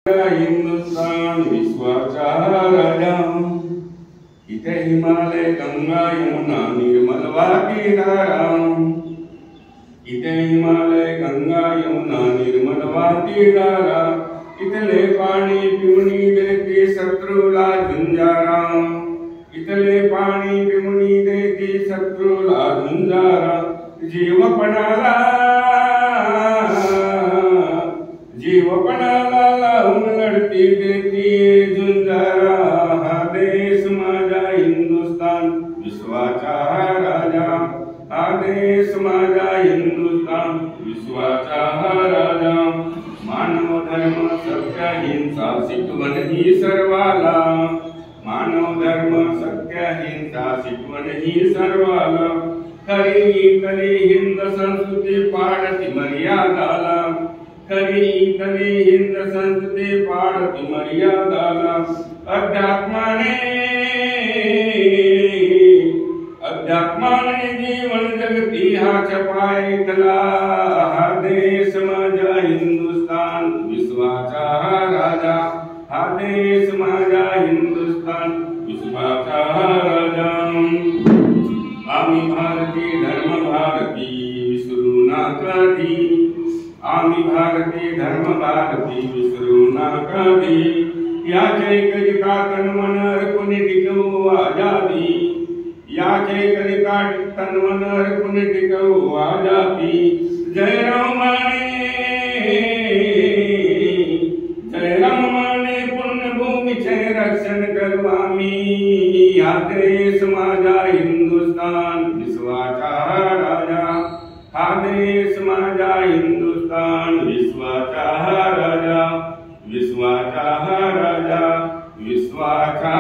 हिंदुस्तान विश्वाचा राजा, इथे हिमालय गंगा यमुना निर्मलवाती धारा, इथे हिमालय गंगा यमुना निर्मलवाती धारा, इथले पाणी पिवणी देते शत्रूला झुंजारा, इथले पाणी पिवणी देते शत्रूला झुंजारा, जीवपणाला लावून लढती देती झुंजारा, हा देश माझा हिंदुस्तान विश्वाचा राजा, हा देश माझा हिंदुस्तान विश्वाचा राजा, मानव धर्म सत्य अहिंसा शिकवण ही सर्वाला, मानव धर्म सत्य अहिंसा शिकवण ही सर्वाला, खरी खरी हिंद संस्कृती पाडती मर्यादाला, खरी खरी हिंद संस्कृती पाडती मर्यादाला, अध्यात्माने जीवन जगती हाच पायथला, हा देश माझा हिंदुस्तान विश्वाचा राजा, हा देश माझा हिंदुस्तान विश्वाचा राजा, आम्ही भारतीय धर्म भारती विसरू ना कधी, आम्ही भारतीय धर्म भारती विसरू ना कधी, याचे कलिका तन अर्पण टिकवू आजादी, याचे कलिका तन अर्पण टिकवू आजादी, जय राम माने पुण्यभूमीचे रक्षण करू आम्ही, हा देश माझा हिंदुस्तान विश्वाचा राजा, हा देश माझा हिंदुस्तान विश्वाचा राजा, विश्वाचा राजा, विश्वाचा